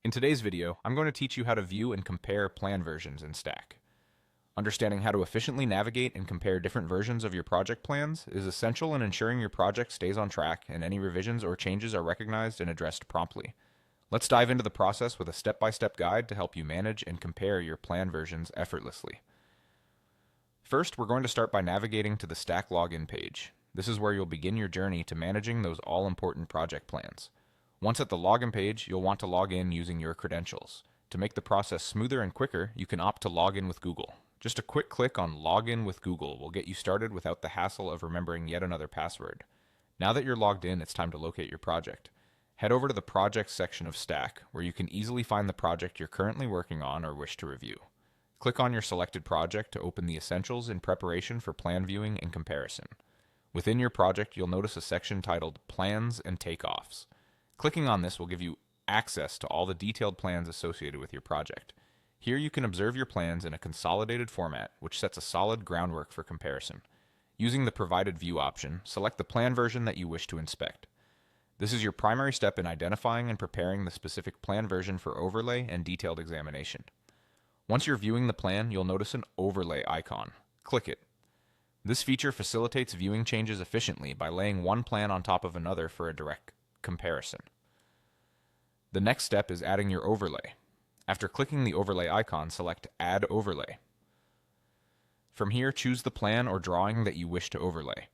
In today's video, I'm going to teach you how to view and compare plan versions in Stack. Understanding how to efficiently navigate and compare different versions of your project plans is essential in ensuring your project stays on track and any revisions or changes are recognized and addressed promptly. Let's dive into the process with a step-by-step guide to help you manage and compare your plan versions effortlessly. First, we're going to start by navigating to the Stack login page. This is where you'll begin your journey to managing those all-important project plans. Once at the login page, you'll want to log in using your credentials. To make the process smoother and quicker, you can opt to log in with Google. Just a quick click on Login with Google will get you started without the hassle of remembering yet another password. Now that you're logged in, it's time to locate your project. Head over to the Projects section of Stack, where you can easily find the project you're currently working on or wish to review. Click on your selected project to open the essentials in preparation for plan viewing and comparison. Within your project, you'll notice a section titled Plans and Takeoffs. Clicking on this will give you access to all the detailed plans associated with your project. Here you can observe your plans in a consolidated format, which sets a solid groundwork for comparison. Using the provided view option, select the plan version that you wish to inspect. This is your primary step in identifying and preparing the specific plan version for overlay and detailed examination. Once you're viewing the plan, you'll notice an overlay icon. Click it. This feature facilitates viewing changes efficiently by laying one plan on top of another for a direct comparison. The next step is adding your overlay. After clicking the overlay icon, select Add Overlay. From here, choose the plan or drawing that you wish to overlay.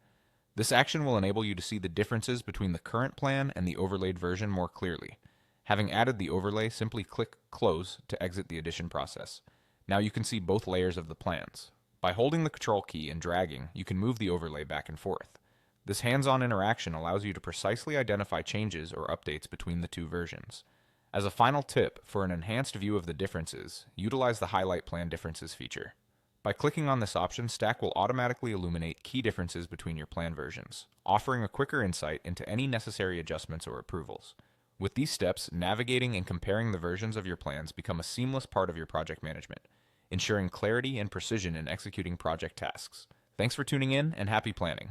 This action will enable you to see the differences between the current plan and the overlaid version more clearly. Having added the overlay, simply click Close to exit the addition process. Now you can see both layers of the plans. By holding the Control key and dragging, you can move the overlay back and forth. This hands-on interaction allows you to precisely identify changes or updates between the two versions. As a final tip, for an enhanced view of the differences, utilize the Highlight Plan Differences feature. By clicking on this option, Stack will automatically illuminate key differences between your plan versions, offering a quicker insight into any necessary adjustments or approvals. With these steps, navigating and comparing the versions of your plans become a seamless part of your project management, ensuring clarity and precision in executing project tasks. Thanks for tuning in, and happy planning!